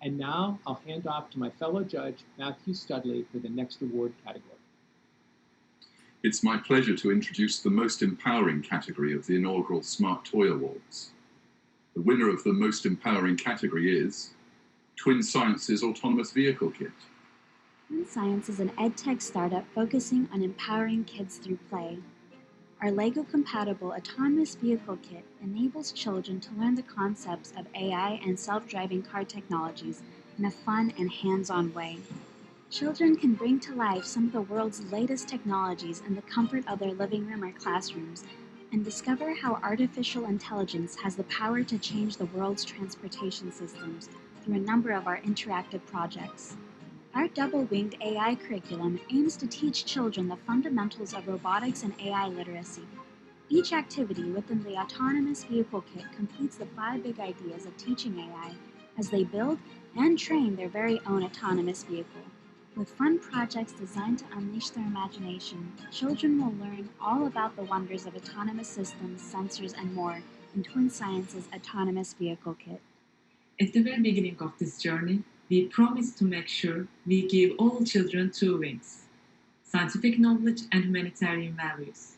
And now I'll hand off to my fellow judge, Matthew Studley, for the next award category. It's my pleasure to introduce the most empowering category of the inaugural Smart Toy Awards. The winner of the most empowering category is Twin Science's Autonomous Vehicle Kit. Twin Science is an edtech startup focusing on empowering kids through play. Our LEGO-compatible autonomous vehicle kit enables children to learn the concepts of AI and self-driving car technologies in a fun and hands-on way. Children can bring to life some of the world's latest technologies in the comfort of their living room or classrooms and discover how artificial intelligence has the power to change the world's transportation systems through a number of our interactive projects. Our double-winged AI curriculum aims to teach children the fundamentals of robotics and AI literacy. Each activity within the Autonomous Vehicle Kit completes the 5 big ideas of teaching AI as they build and train their very own autonomous vehicle. With fun projects designed to unleash their imagination, children will learn all about the wonders of autonomous systems, sensors, and more in Twin Science's Autonomous Vehicle Kit. At the very beginning of this journey, we promised to make sure we give all children 2 wings: scientific knowledge and humanitarian values,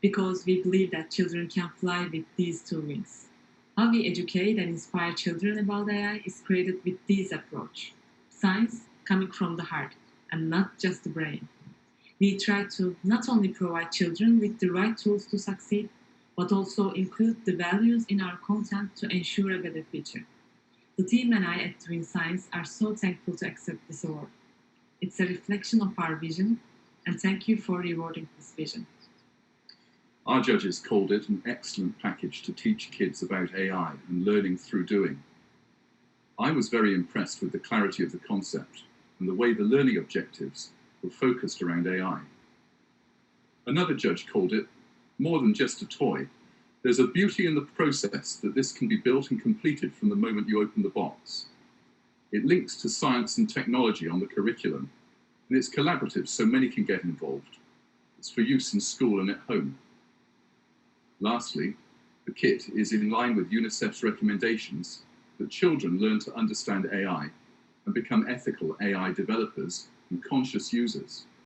because we believe that children can fly with these 2 wings. How we educate and inspire children about AI is created with this approach: science coming from the heart and not just the brain. We try to not only provide children with the right tools to succeed, but also include the values in our content to ensure a better future. The team and I at Twin Science are so thankful to accept this award. It's a reflection of our vision, and thank you for rewarding this vision. Our judges called it an excellent package to teach kids about AI and learning through doing. I was very impressed with the clarity of the concept and the way the learning objectives were focused around AI. Another judge called it more than just a toy. There's a beauty in the process that this can be built and completed from the moment you open the box. It links to science and technology on the curriculum, and it's collaborative so many can get involved. It's for use in school and at home. Lastly, the kit is in line with UNICEF's recommendations that children learn to understand AI and become ethical AI developers and conscious users.